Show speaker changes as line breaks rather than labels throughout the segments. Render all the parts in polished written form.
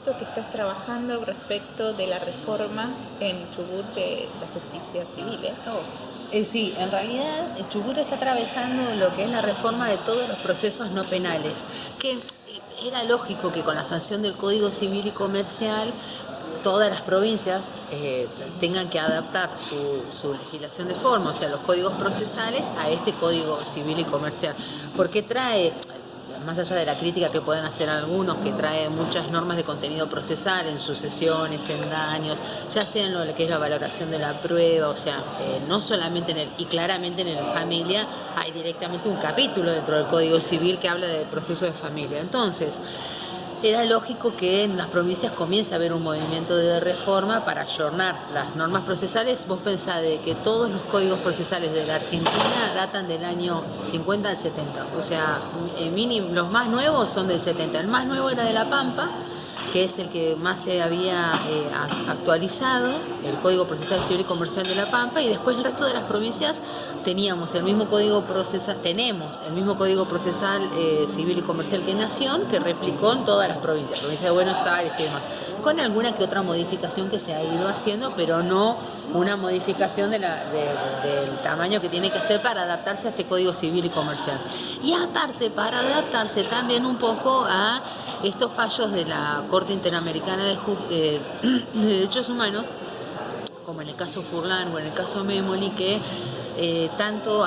visto que estás trabajando respecto de la reforma en Chubut de la justicia civil, ¿eh?
Sí, en realidad Chubut está atravesando lo que es la reforma de todos los procesos no penales, que era lógico que con la sanción del Código Civil y Comercial todas las provincias tengan que adaptar su legislación de forma, o sea, los códigos procesales a este Código Civil y Comercial, porque trae, más allá de la crítica que pueden hacer algunos, que trae muchas normas de contenido procesal en sucesiones, en daños, ya sea en lo que es la valoración de la prueba, o sea, no solamente en el, y claramente en el familia, hay directamente un capítulo dentro del Código Civil que habla de proceso de familia. Entonces, era lógico que en las provincias comience a haber un movimiento de reforma para ayornar las normas procesales. Vos pensás de que todos los códigos procesales de la Argentina datan del año 50 al 70. O sea, mínimo, los más nuevos son del 70. El más nuevo era de La Pampa, que es el que más se había actualizado, el Código Procesal Civil y Comercial de La Pampa, y después el resto de las provincias teníamos el mismo código procesal, tenemos el mismo código procesal civil y comercial que Nación, que replicó en todas las provincias, provincia de Buenos Aires y demás, con alguna que otra modificación que se ha ido haciendo, pero no una modificación del tamaño que tiene que hacer para adaptarse a este Código Civil y Comercial. Y aparte, para adaptarse también un poco a estos fallos de la Corte Interamericana de Derechos Humanos, como en el caso Furlan o en el caso Memoli, que tanto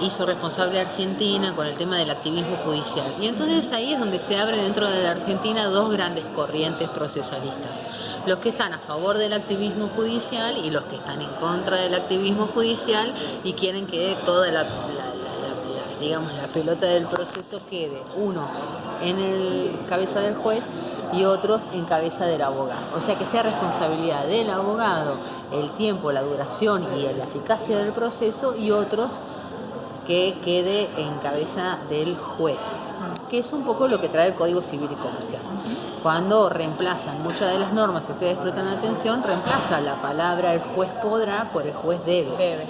hizo responsable a Argentina con el tema del activismo judicial. Y entonces ahí es donde se abre dentro de la Argentina dos grandes corrientes procesalistas: los que están a favor del activismo judicial y los que están en contra del activismo judicial y quieren que toda la pelota del proceso quede unos en el cabeza del juez y otros en cabeza del abogado. O sea, que sea responsabilidad del abogado el tiempo, la duración y la eficacia del proceso, y otros que quede en cabeza del juez, que es un poco lo que trae el Código Civil y Comercial. Cuando reemplazan muchas de las normas, si ustedes prestan atención, reemplaza la palabra el juez podrá por el juez debe.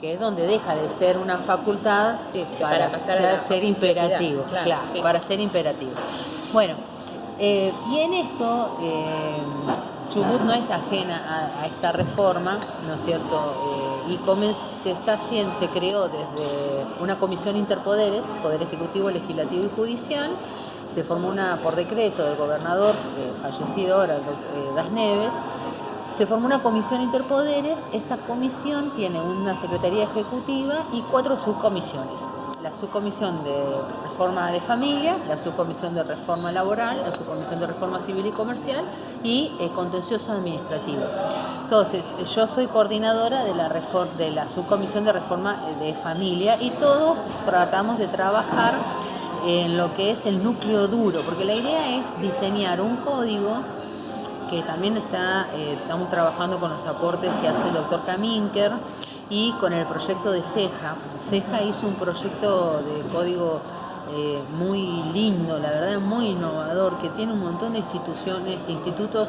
Que es donde deja de ser una facultad, sí, para ser imperativo, claro, sí. Para ser imperativo. Bueno, y en esto Chubut no es ajena a esta reforma, ¿no es cierto? Y se creó desde una comisión interpoderes, Poder Ejecutivo, Legislativo y Judicial. Se formó por decreto del gobernador fallecido ahora, el doctor Das Neves. Se formó una comisión interpoderes. Esta comisión tiene una secretaría ejecutiva y 4 subcomisiones: la subcomisión de reforma de familia, la subcomisión de reforma laboral, la subcomisión de reforma civil y comercial y contencioso administrativo. Entonces, yo soy coordinadora de la subcomisión de reforma de familia, y todos tratamos de trabajar en lo que es el núcleo duro, porque la idea es diseñar un código que también estamos trabajando con los aportes que hace el doctor Kaminker y con el proyecto de CEJA. CEJA hizo un proyecto de código muy lindo, la verdad muy innovador, que tiene un montón de institutos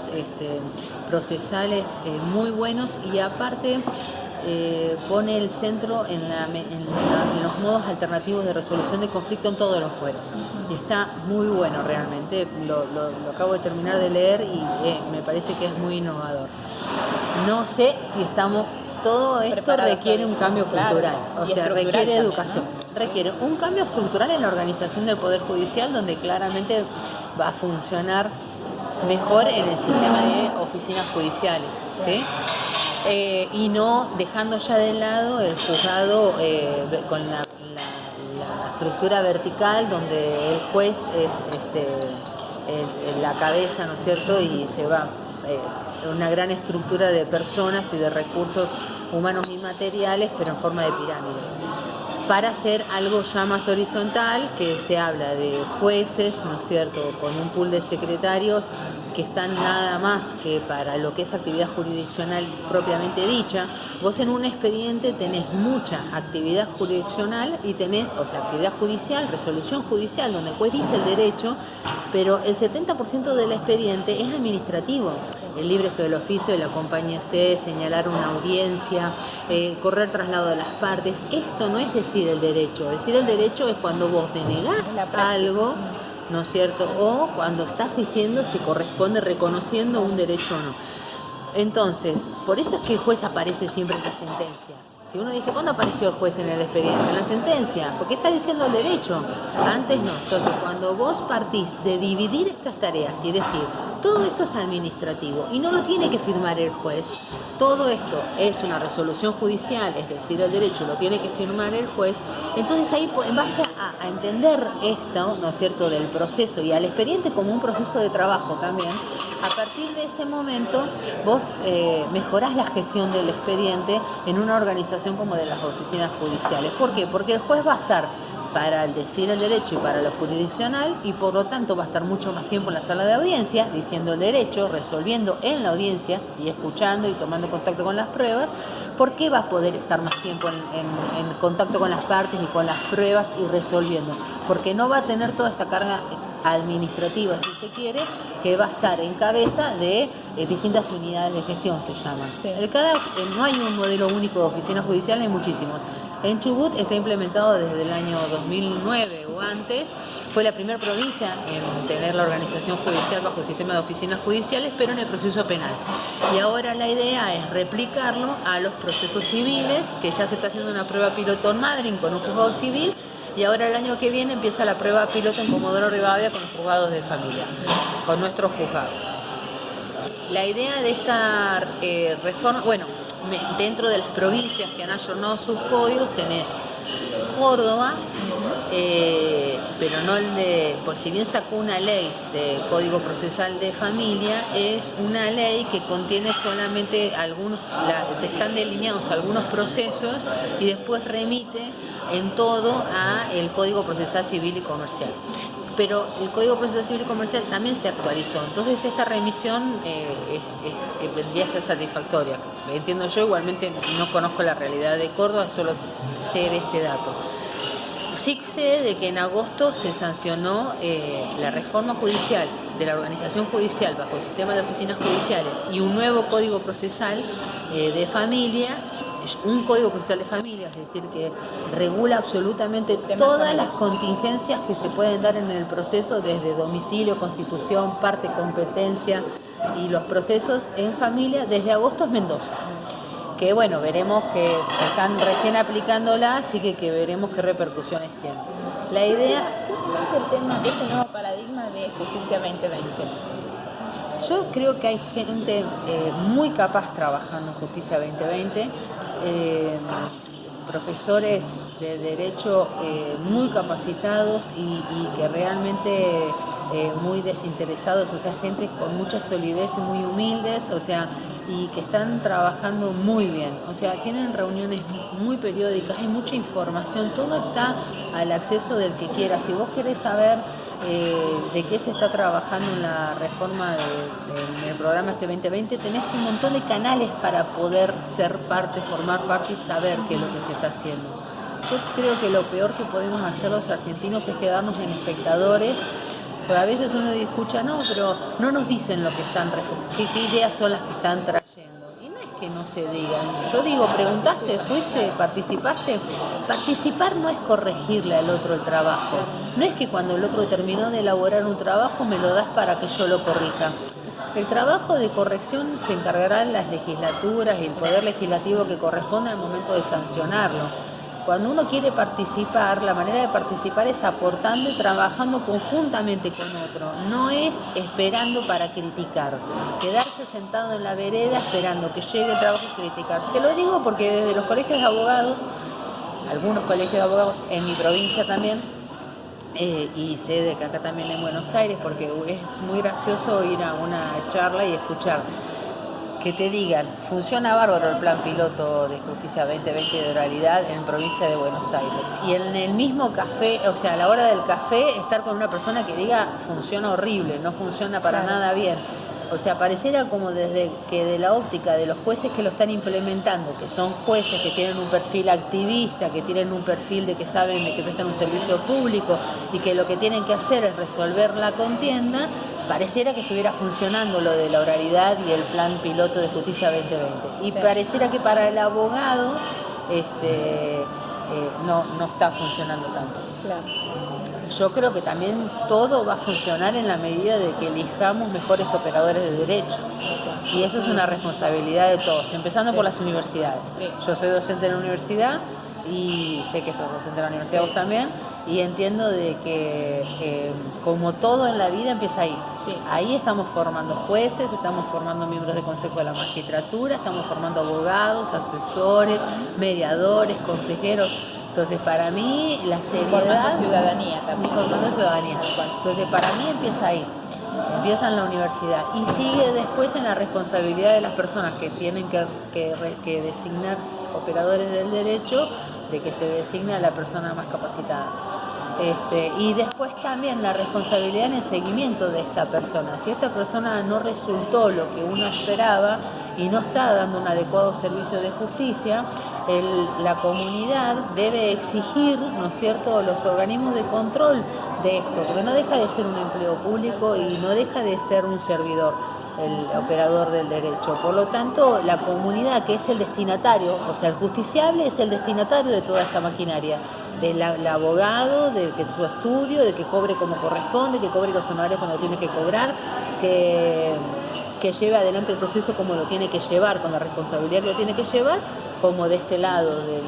procesales muy buenos, y aparte pone el centro en los modos alternativos de resolución de conflicto en todos los fueros. Y está muy bueno realmente, lo acabo de terminar de leer y me parece que es muy innovador. No sé si todo esto requiere un cambio cultural, o sea, requiere educación, requiere un cambio estructural en la organización del Poder Judicial, donde claramente va a funcionar mejor en el sistema de oficinas judiciales, ¿sí? Y no dejando ya de lado el juzgado con la estructura vertical, donde el juez es la cabeza, ¿no es cierto? Y se va una gran estructura de personas y de recursos humanos y materiales, pero en forma de pirámide, para hacer algo ya más horizontal, que se habla de jueces, ¿no es cierto?, con un pool de secretarios que están nada más que para lo que es actividad jurisdiccional propiamente dicha. Vos en un expediente tenés mucha actividad jurisdiccional y tenés, o sea, actividad judicial, resolución judicial, donde el juez dice el derecho, pero el 70% del expediente es administrativo. El líbrese del oficio, el acompáñese, señalar una audiencia, correr traslado de las partes. Esto no es decir el derecho. Decir el derecho es cuando vos denegás algo ¿no es cierto? O cuando estás diciendo si corresponde reconociendo un derecho o no. Entonces, por eso es que el juez aparece siempre en la sentencia. Si uno dice, ¿cuándo apareció el juez en el expediente? En la sentencia, porque está diciendo el derecho. Antes no. Entonces, cuando vos partís de dividir estas tareas y decir, todo esto es administrativo y no lo tiene que firmar el juez, todo esto es una resolución judicial, es decir, el derecho lo tiene que firmar el juez, entonces ahí en base a entender esto, ¿no es cierto?, del proceso y al expediente como un proceso de trabajo también, a partir de ese momento vos mejorás la gestión del expediente en una organización como de las oficinas judiciales. ¿Por qué? Porque el juez va a estar para el decir el derecho y para lo jurisdiccional y por lo tanto va a estar mucho más tiempo en la sala de audiencia diciendo el derecho, resolviendo en la audiencia y escuchando y tomando contacto con las pruebas. ¿Por qué va a poder estar más tiempo en contacto con las partes y con las pruebas y resolviendo? Porque no va a tener toda esta carga administrativa, si se quiere, que va a estar en cabeza de distintas unidades de gestión, se llaman. Sí. No hay un modelo único de oficina judicial, hay muchísimos. En Chubut está implementado desde el año 2009 o antes. Fue la primera provincia en tener la organización judicial bajo el sistema de oficinas judiciales, pero en el proceso penal. Y ahora la idea es replicarlo a los procesos civiles, que ya se está haciendo una prueba piloto en Madrid con un juzgado civil, y ahora el año que viene empieza la prueba piloto en Comodoro Rivadavia con los juzgados de familia, con nuestros juzgados. La idea de esta reforma, bueno, dentro de las provincias que han ayornado sus códigos tenés Córdoba, pero no el de, pues si bien sacó una ley de Código Procesal de Familia, es una ley que contiene solamente están delineados algunos procesos y después remite en todo a el Código Procesal Civil y Comercial. Pero el Código Procesal Civil y Comercial también se actualizó. Entonces esta remisión vendría a ser satisfactoria. Entiendo yo, igualmente no conozco la realidad de Córdoba, solo sé de este dato. Sí sé de que en agosto se sancionó la reforma judicial de la organización judicial bajo el sistema de oficinas judiciales y un nuevo Código Procesal de Familia, un Código Procesal de Familia, es decir, que regula absolutamente todas las contingencias que se pueden dar en el proceso, desde domicilio, constitución, parte, competencia y los procesos en familia desde agosto en Mendoza. Que bueno, veremos que están recién aplicándola, así que veremos qué repercusiones tiene. La idea...
¿Cómo es el tema de este nuevo paradigma de Justicia 2020?
Yo creo que hay gente muy capaz trabajando en Justicia 2020, profesores de derecho muy capacitados y que realmente muy desinteresados, o sea, gente con mucha solidez y muy humildes, o sea, y que están trabajando muy bien, o sea, tienen reuniones muy periódicas, hay mucha información, todo está al acceso del que quiera. Si vos querés saber de qué se está trabajando en la reforma del programa este 2020, tenés un montón de canales para poder ser parte, formar parte y saber qué es lo que se está haciendo. Yo creo que lo peor que podemos hacer los argentinos es quedarnos en espectadores, porque a veces uno escucha, no, pero no nos dicen lo que están qué ideas son las que están trayendo. Y no es que no se digan. Yo digo, preguntaste, fuiste, participaste. Participar no es corregirle al otro el trabajo. No es que cuando el otro terminó de elaborar un trabajo me lo das para que yo lo corrija. El trabajo de corrección se encargarán las legislaturas y el poder legislativo que corresponde al momento de sancionarlo. Cuando uno quiere participar, la manera de participar es aportando y trabajando conjuntamente con otro. No es esperando para criticar, quedarse sentado en la vereda esperando que llegue el trabajo y criticar. Te lo digo porque desde los colegios de abogados, algunos colegios de abogados en mi provincia también, y sé de que acá también en Buenos Aires, porque es muy gracioso ir a una charla y escuchar que te digan, funciona bárbaro el plan piloto de Justicia 2020 de oralidad en provincia de Buenos Aires. Y en el mismo café, o sea, a la hora del café, estar con una persona que diga, funciona horrible, no funciona para nada bien. O sea, pareciera como desde que de la óptica de los jueces que lo están implementando, que son jueces que tienen un perfil activista, que tienen un perfil de que saben de que prestan un servicio público y que lo que tienen que hacer es resolver la contienda, pareciera que estuviera funcionando lo de la oralidad y el plan piloto de Justicia 2020. Y pareciera que para el abogado no está funcionando tanto.
Claro.
yo creo que también todo va a funcionar en la medida de que elijamos mejores operadores de derecho. Y eso es una responsabilidad de todos, empezando por las universidades.
Sí.
Yo soy docente de la universidad y sé que sos docente de la universidad vos también, y entiendo de que como todo en la vida empieza ahí.
Sí.
Ahí estamos formando jueces, estamos formando miembros de consejo de la magistratura, estamos formando abogados, asesores, mediadores, consejeros. Entonces, para mí, la seriedad...
Formando ciudadanía también.
Formando ciudadanía. Entonces, para mí empieza ahí. Empieza en la universidad y sigue después en la responsabilidad de las personas que tienen que designar operadores del derecho, de que se designe a la persona más capacitada. Y después también la responsabilidad en el seguimiento de esta persona. Si esta persona no resultó lo que uno esperaba y no está dando un adecuado servicio de justicia, la comunidad debe exigir, ¿no es cierto?, los organismos de control de esto, porque no deja de ser un empleo público y no deja de ser un servidor, el operador del derecho. Por lo tanto, la comunidad, que es el destinatario, o sea, el justiciable es el destinatario de toda esta maquinaria, del abogado, de que su estudio, de que cobre como corresponde, que cobre los honorarios cuando tiene que cobrar, que lleve adelante el proceso como lo tiene que llevar, con la responsabilidad que lo tiene que llevar, como de este lado de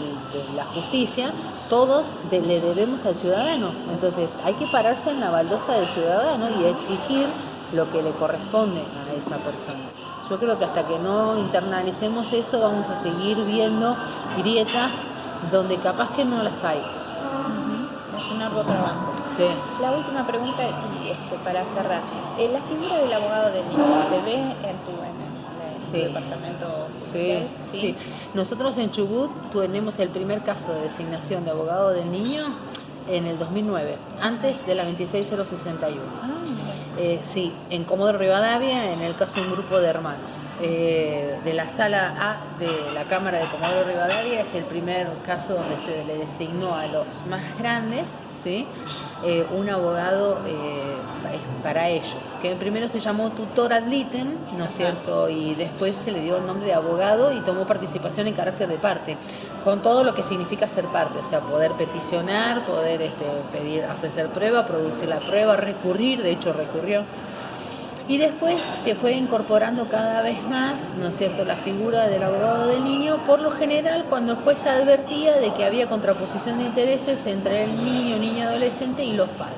la justicia, todos le debemos al ciudadano. Entonces hay que pararse en la baldosa del ciudadano y exigir lo que le corresponde a esa persona. Yo creo que hasta que no internalicemos eso vamos a seguir viendo grietas donde capaz que no las hay.
Es un arduo trabajo.
Sí.
La última pregunta, y para cerrar. La figura del abogado del niño, ¿se ve en tu departamento
Sí,
social?
sí. Nosotros en Chubut tenemos el primer caso de designación de abogado del niño en el 2009, antes de la 26061. Sí, en Comodoro Rivadavia, en el caso de un grupo de hermanos. De la sala A de la Cámara de Comodoro Rivadavia es el primer caso donde se le designó a los más grandes, ¿sí?, un abogado para ellos, que primero se llamó tutor ad litem, ¿no es cierto?, y después se le dio el nombre de abogado y tomó participación en carácter de parte, con todo lo que significa ser parte, o sea, poder peticionar, poder pedir, ofrecer prueba, producir la prueba, recurrir, de hecho recurrió. Y después se fue incorporando cada vez más, ¿no es cierto?, la figura del abogado del niño, por lo general cuando el juez advertía de que había contraposición de intereses entre el niño, niña, adolescente y los padres.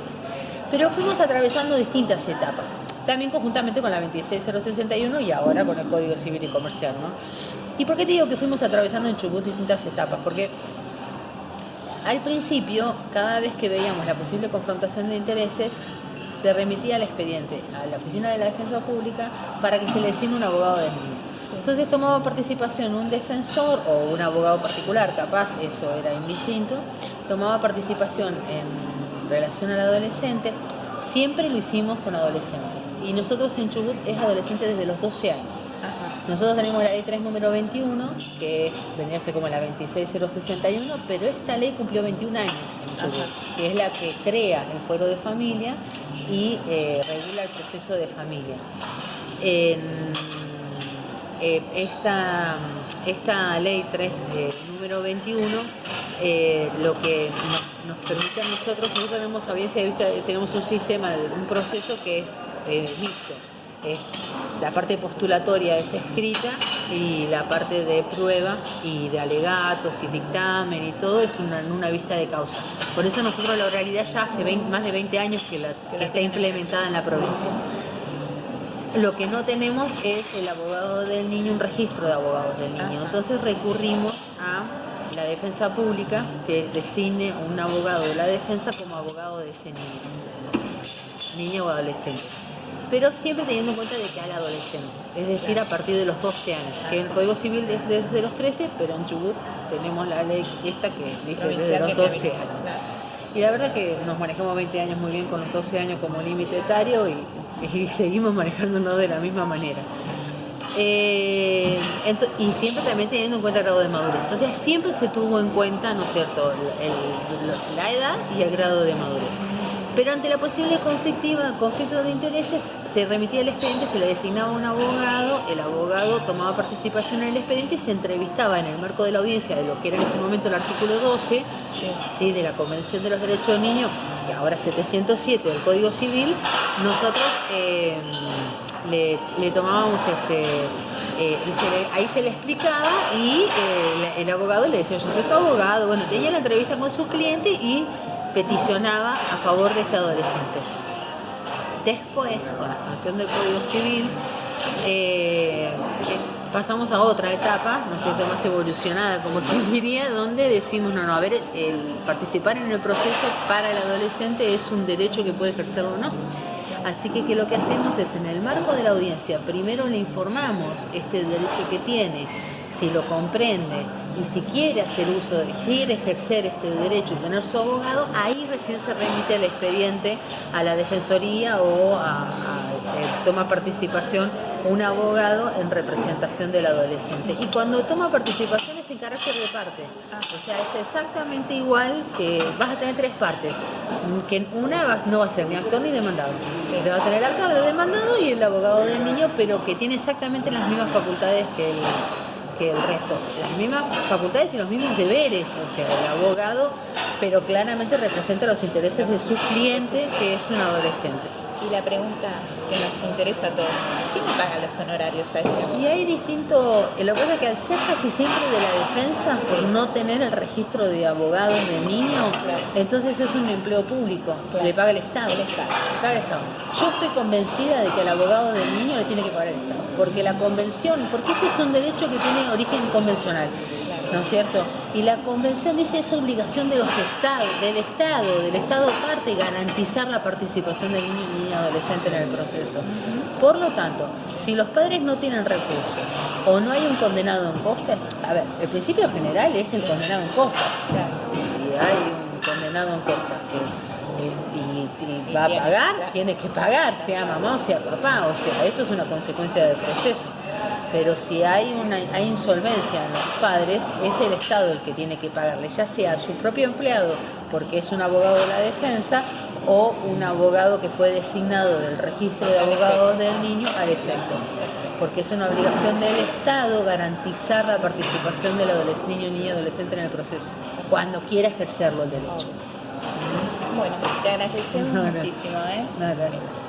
Pero fuimos atravesando distintas etapas, también conjuntamente con la 26061 y ahora con el Código Civil y Comercial, ¿no? ¿Y por qué te digo que fuimos atravesando en Chubut distintas etapas? Porque al principio, cada vez que veíamos la posible confrontación de intereses, se remitía al expediente a la Oficina de la Defensa Pública para que se le designe un abogado del niño. Entonces tomaba participación un defensor o un abogado particular, capaz eso era indistinto, tomaba participación en relación al adolescente, siempre lo hicimos con adolescentes. Y nosotros en Chubut es adolescente desde los 12 años. Nosotros tenemos la ley 3 número 21, que vendría a ser como la 26061, pero esta ley cumplió 21 años en Chubut, que es la que crea el fuero de familia y regula el proceso de familia. Esta ley 3 número 21 lo que nos permite a nosotros tenemos audiencia de vista, tenemos un sistema, un proceso que es mixto. La parte postulatoria es escrita y la parte de prueba y de alegatos y dictamen y todo es una vista de causa. Por eso nosotros la oralidad ya hace más de 20 años que está implementada en la provincia. Lo que no tenemos es el abogado del niño, un registro de abogados del niño. Entonces recurrimos a la defensa pública que designe un abogado de la defensa como abogado de ese niño o adolescente. Pero siempre teniendo en cuenta de que al adolescente, es decir, a partir de los 12 años, que en el Código Civil es desde los 13, pero en Chubut tenemos la ley esta que dice desde los 12 años. Y la verdad que nos manejamos 20 años muy bien con los 12 años como límite etario y seguimos manejándonos de la misma manera. Y siempre también teniendo en cuenta el grado de madurez. O sea, siempre se tuvo en cuenta, ¿no es cierto?, la edad y el grado de madurez. Pero ante la posible conflicto de intereses se remitía el expediente, se le designaba un abogado, el abogado tomaba participación en el expediente y se entrevistaba en el marco de la audiencia de lo que era en ese momento el artículo 12, ¿sí? De la Convención de los Derechos del Niño, que ahora 707 del Código Civil. Nosotros le tomábamos ahí se le explicaba y el abogado le decía, yo soy tu abogado, bueno, tenía la entrevista con su cliente y peticionaba a favor de este adolescente. Después, con la sanción del Código Civil, pasamos a otra etapa, ¿no es cierto?, más evolucionada, como quien diría, donde decimos, no, a ver, el participar en el proceso para el adolescente es un derecho que puede ejercerlo o no. Así que lo que hacemos es, en el marco de la audiencia, primero le informamos este derecho que tiene, si lo comprende y si quiere hacer uso, quiere ejercer este derecho y tener su abogado, ahí recién se remite el expediente a la Defensoría o toma participación un abogado en representación del adolescente. Y cuando toma participación es en carácter de parte. O sea, es exactamente igual que vas a tener tres partes. Que una no va a ser ni actor ni demandado. Te va a tener el actor, el demandado y el abogado del niño, pero que tiene exactamente las mismas facultades que el resto, las mismas facultades y los mismos deberes, o sea, el abogado, pero claramente representa los intereses de su cliente, que es un adolescente.
Y la pregunta que nos interesa a todos, ¿quién paga los honorarios a este?
Y hay lo que pasa es que al ser casi siempre de la defensa, por no tener el registro de abogados de niños, entonces es un empleo público, le paga el Estado. Le paga el Estado. Yo estoy convencida de que al abogado del niño le tiene que pagar el Estado, porque la convención, porque este es un derecho que tiene origen convencional, ¿no es cierto? Y la convención dice es obligación de los estados, del Estado parte, garantizar la participación del niño y niña adolescente en el proceso. Por lo tanto, si los padres no tienen recursos o no hay un condenado en costas, a ver, el principio general es el condenado en costas. Si hay un condenado en costas y va a pagar, tiene que pagar, sea mamá o sea papá, o sea, esto es una consecuencia del proceso. Pero si hay insolvencia en los padres, es el Estado el que tiene que pagarle, ya sea a su propio empleado, porque es un abogado de la defensa, o un abogado que fue designado del registro de abogados del niño al efecto. Porque es una obligación del Estado garantizar la participación del niño, niña, adolescente en el proceso, cuando quiera ejercerlo el derecho.
Bueno, te agradecemos muchísimo.
No, gracias.